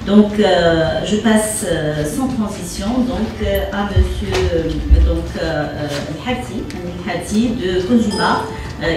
Donc, je passe sans transition à Monsieur El-Hati de Cozumar,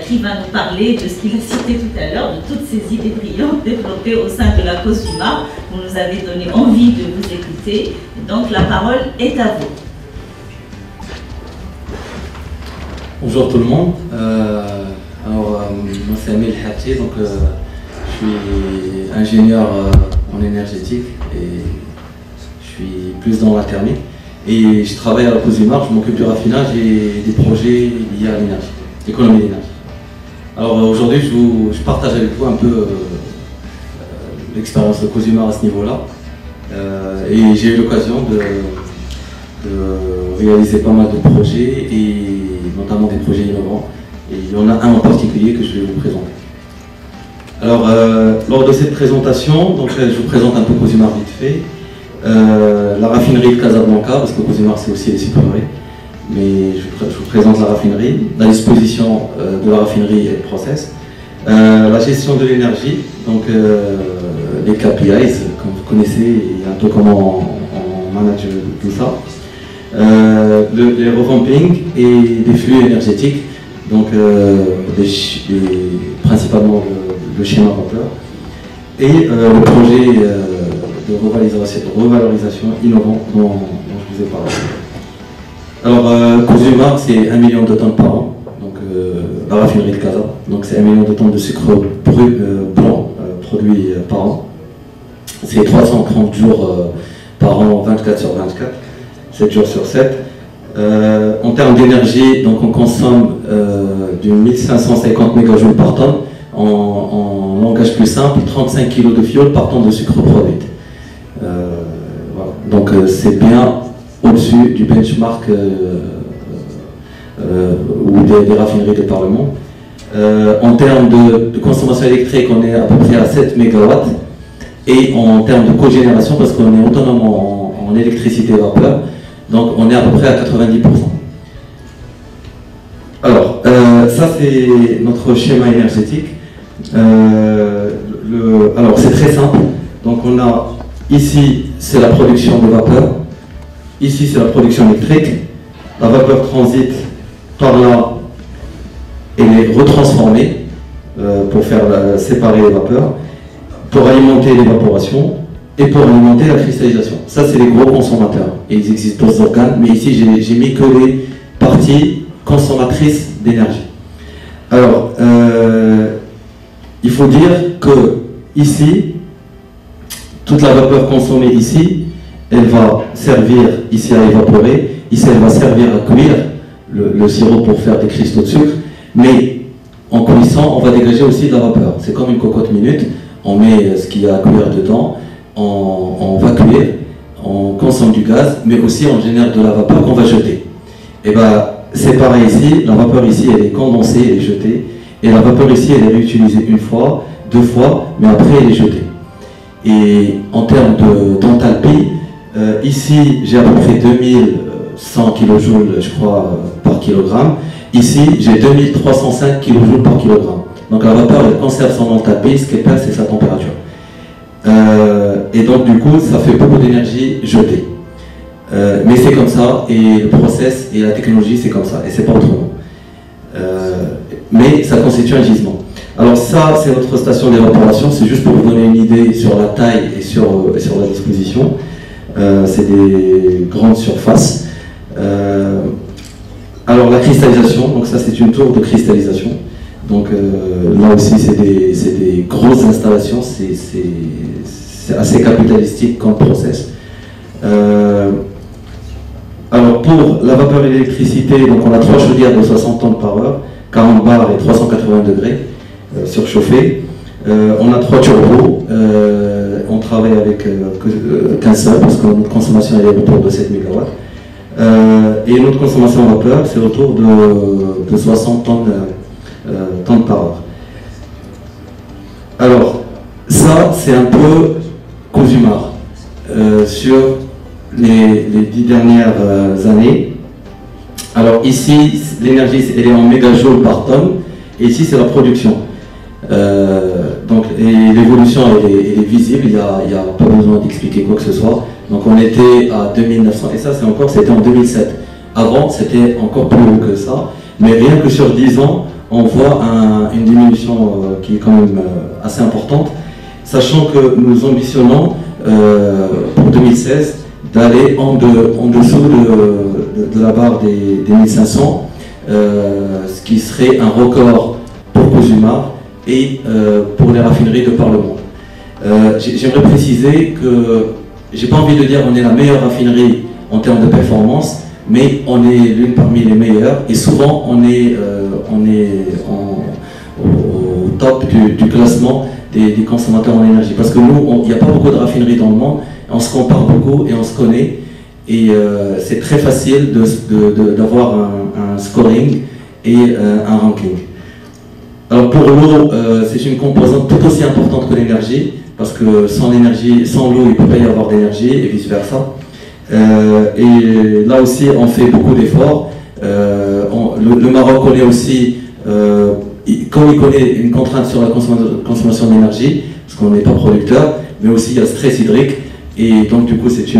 qui va nous parler de ce qu'il a cité tout à l'heure, de toutes ces idées brillantes développées au sein de la Cozumar. Vous nous avez donné envie de vous écouter. Donc, la parole est à vous. Bonjour tout le monde. Moi c'est Amel El-Hati, donc je suis ingénieur en énergétique et je suis plus dans la thermique. Et je travaille à la Cozumar, je m'occupe du raffinage et des projets liés à l'énergie, l'économie d'énergie. Alors aujourd'hui je partage avec vous un peu l'expérience de Cozumar à ce niveau-là. Et j'ai eu l'occasion de réaliser pas mal de projets, et notamment des projets innovants. Et il y en a un en particulier que je vais vous présenter. Alors, lors de cette présentation, donc, je vous présente un peu Cozumar vite fait. La raffinerie de Casablanca, parce que Cozumar c'est aussi les sucreries, mais je vous présente la raffinerie, la disposition de la raffinerie et le process, la gestion de l'énergie, donc les KPIs, comme vous connaissez, et un peu comment on manage tout ça. Les revamping et des flux énergétiques, donc principalement le schéma vapeur, et le projet de revalorisation innovant dont je vous ai parlé. Alors Cozumar c'est 1 million de tonnes par an, donc la raffinerie de Casa, donc c'est 1 million de tonnes de sucre blanc produit par an. C'est 330 jours par an, 24 sur 24. 7 jours sur 7. En termes d'énergie, donc on consomme du 1550 mégajoules par tonne. En langage plus simple, 35 kg de fioul par tonne de sucre produit. Voilà. Donc c'est bien au-dessus du benchmark ou des raffineries de par le monde. En termes de consommation électrique, on est à peu près à 7 MW. Et en termes de cogénération, parce qu'on est autonome en électricité vapeur, donc on est à peu près à 90%. Alors, ça c'est notre schéma énergétique. Alors c'est très simple. Donc on a ici c'est la production de vapeur, ici c'est la production électrique. La vapeur transite par là et est retransformée pour faire séparer les vapeurs, pour alimenter l'évaporation et pour alimenter la cristallisation. Ça, c'est les gros consommateurs. Et il existe d'autres organes, mais ici, j'ai mis que les parties consommatrices d'énergie. Alors, il faut dire que ici, toute la vapeur consommée ici, elle va servir ici à évaporer, ici elle va servir à cuire le sirop pour faire des cristaux de sucre, mais en cuisant, on va dégager aussi de la vapeur. C'est comme une cocotte minute, on met ce qu'il y a à cuire dedans, on va cuire, on consomme du gaz, mais aussi on génère de la vapeur qu'on va jeter. Et bien c'est pareil ici, la vapeur ici elle est condensée, elle est jetée, et la vapeur ici elle est réutilisée une fois, 2 fois, mais après elle est jetée. Et en termes d'enthalpie, ici j'ai à peu près 2100 kJ je crois par kilogramme, ici j'ai 2305 kJ par kilogramme. Donc la vapeur elle conserve son enthalpie, ce qu'elle perd c'est sa température. Et donc du coup ça fait beaucoup d'énergie jetée. Mais c'est comme ça, et le process et la technologie c'est comme ça, et c'est pas autrement. Mais ça constitue un gisement. Alors ça c'est notre station d'évaporation, c'est juste pour vous donner une idée sur la taille et sur la disposition. C'est des grandes surfaces. Alors la cristallisation, donc ça c'est une tour de cristallisation. Donc là aussi c'est des grosses installations, c'est assez capitalistique comme process. Alors pour la vapeur et l'électricité, donc on a 3 chaudières de 60 tonnes par heure, 40 bars et 380 degrés surchauffés. On a 3 turbos, on travaille avec qu'un seul parce que notre consommation est autour de 7 MW. Et notre consommation en vapeur c'est autour de 60 tonnes par heure. Alors ça c'est un peu Cozumar sur les 10 dernières années. Alors ici l'énergie elle est en mégajoules par tonne, et ici c'est la production. Et l'évolution elle est visible, il n'y a pas besoin d'expliquer quoi que ce soit. Donc on était à 2900, et ça c'était en 2007. Avant c'était encore plus haut que ça, mais rien que sur 10 ans, on voit une diminution qui est quand même assez importante, sachant que nous ambitionnons pour 2016 d'aller en dessous de la barre des 1500, ce qui serait un record pour Cozumar et pour les raffineries de par le monde. J'aimerais préciser que j'ai pas envie de dire on est la meilleure raffinerie en termes de performance, mais on est l'une parmi les meilleures et souvent on est au top du classement des consommateurs en énergie. Parce que nous, il n'y a pas beaucoup de raffineries dans le monde, on se compare beaucoup et on se connaît et c'est très facile d'avoir un scoring et un ranking. Alors pour l'eau, c'est une composante tout aussi importante que l'énergie, parce que sans l'eau, il ne peut pas y avoir d'énergie et vice-versa. Et là aussi, on fait beaucoup d'efforts. Le Maroc connaît aussi, comme il connaît une contrainte sur la consommation d'énergie, parce qu'on n'est pas producteur, mais aussi il y a le stress hydrique, et donc du coup c'est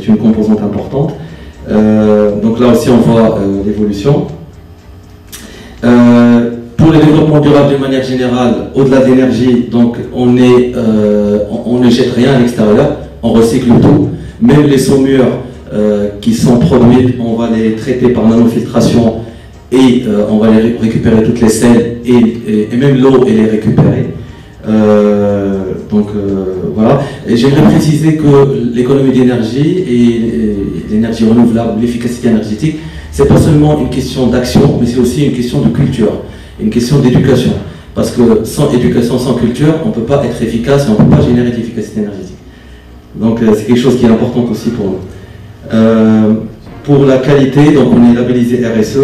une composante importante. Donc là aussi on voit l'évolution. Pour le développement durable de manière générale, au-delà de l'énergie, donc on ne jette rien à l'extérieur, on recycle tout. Même les saumures qui sont produites, on va les traiter par nanofiltration et on va les récupérer toutes les sels et même l'eau et les récupérer. Voilà. Et j'aimerais préciser que l'économie d'énergie et l'énergie renouvelable, l'efficacité énergétique, c'est pas seulement une question d'action, mais c'est aussi une question de culture, une question d'éducation. Parce que sans éducation, sans culture, on ne peut pas être efficace et on ne peut pas générer de l'efficacité énergétique. Donc c'est quelque chose qui est important aussi pour nous. Pour la qualité, donc on est labellisé RSE,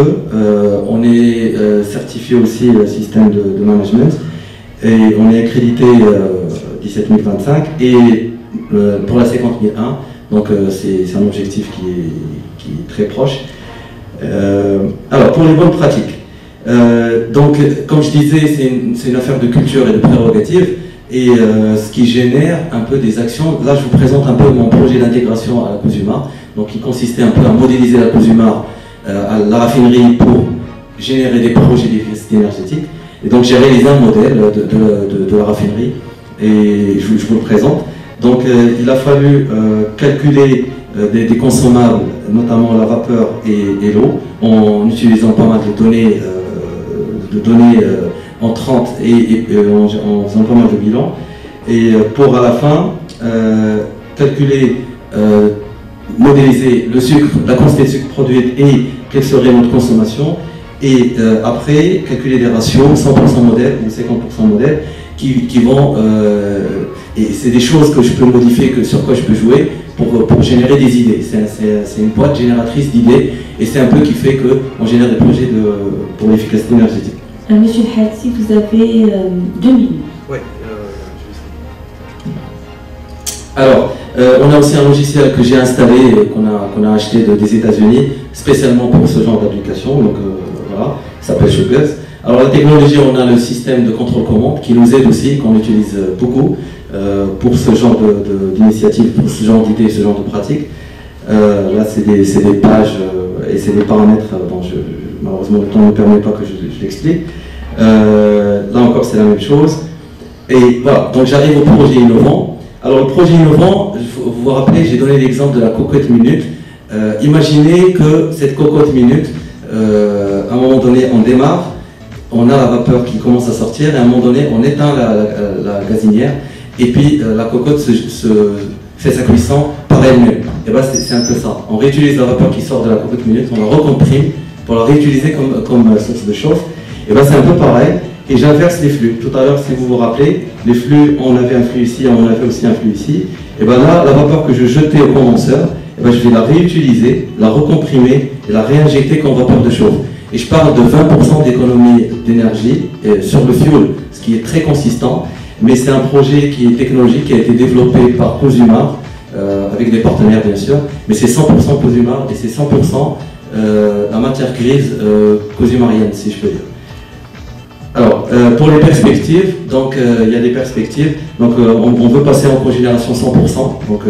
on est certifié aussi système de management et on est accrédité 17025 et pour la 50001, donc c'est un objectif qui est très proche. Alors pour les bonnes pratiques, donc comme je disais, c'est une affaire de culture et de prérogative. Et ce qui génère un peu des actions, là je vous présente un peu mon projet d'intégration à la Cozumar, donc qui consistait un peu à modéliser la Cozumar à la raffinerie pour générer des projets d'efficacité énergétique. Et donc j'ai réalisé un modèle de la raffinerie et je vous le présente. Donc il a fallu calculer des consommables, notamment la vapeur et l'eau, en utilisant pas mal de données en 30 et en faisant pas mal de bilans, et pour à la fin calculer, modéliser le sucre, la quantité de sucre produite et quelle serait notre consommation, et après calculer des ratios 100% modèle ou 50% modèle qui vont, et c'est des choses que je peux modifier, sur quoi je peux jouer pour générer des idées. C'est une boîte génératrice d'idées et c'est un peu qui fait qu'on génère des projets pour l'efficacité énergétique. Monsieur El Hadji, vous avez 2 minutes. Oui. Alors, on a aussi un logiciel que j'ai installé, qu'on a acheté des États-Unis, spécialement pour ce genre d'application. Donc voilà, ça s'appelle Showgirls. Alors la technologie, on a le système de contrôle-commande qui nous aide aussi, qu'on utilise beaucoup pour ce genre d'initiative, pour ce genre d'idées, ce genre de pratiques. Là, c'est des pages et c'est des paramètres. Bon, malheureusement, le temps ne me permet pas que je l'explique. Là encore, c'est la même chose. Et voilà, donc j'arrive au projet innovant. Alors, le projet innovant, vous vous rappelez, j'ai donné l'exemple de la cocotte minute. Imaginez que cette cocotte minute, à un moment donné, on démarre, on a la vapeur qui commence à sortir, et à un moment donné, on éteint la gazinière, et puis la cocotte fait sa cuisson par elle-même. Et bien, c'est un peu ça. On réutilise la vapeur qui sort de la cocotte minute, on la recomprime pour la réutiliser comme source de chauffe. Et bien, c'est un peu pareil. Et j'inverse les flux. Tout à l'heure, si vous vous rappelez, les flux, on avait un flux ici, on avait aussi un flux ici. Et bien là, la vapeur que je jetais au condenseur, et ben, je vais la réutiliser, la recomprimer et la réinjecter comme vapeur de chauffe. Et je parle de 20% d'économie d'énergie sur le fuel, ce qui est très consistant. Mais c'est un projet qui est technologique, qui a été développé par Cozumar, avec des partenaires bien sûr. Mais c'est 100% Cozumar et c'est 100% la matière grise cozumarienne, si je peux dire. Alors, pour les perspectives, donc il y a des perspectives. Donc, on veut passer en cogénération 100%. Donc,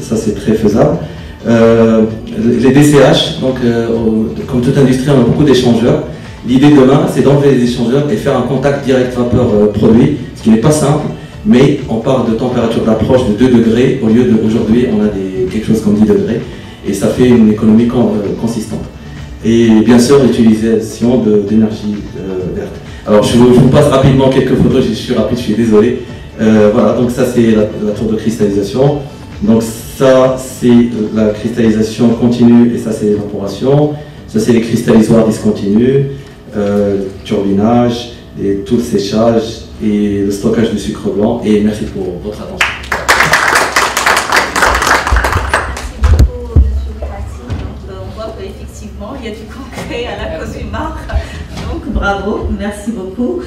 ça c'est très faisable. Les DCH, donc comme toute industrie, on a beaucoup d'échangeurs. L'idée demain, c'est d'enlever les échangeurs et faire un contact direct vapeur-produit, ce qui n'est pas simple, mais on part de température d'approche de 2 degrés, au lieu d'aujourd'hui, on a quelque chose comme 10 degrés, et ça fait une économie consistante. Et bien sûr, l'utilisation d'énergie verte. Alors, je vous passe rapidement quelques photos, je suis rapide, je suis désolé. Voilà, donc ça c'est la tour de cristallisation. Donc ça c'est la cristallisation continue et ça c'est l'évaporation. Ça c'est les cristallisoires discontinus, turbinage, et tout le séchage et le stockage du sucre blanc. Et merci pour votre attention. Merci beaucoup, M. Kati. On voit qu'effectivement il y a du concret à la COSUMAR. Donc bravo, merci beaucoup.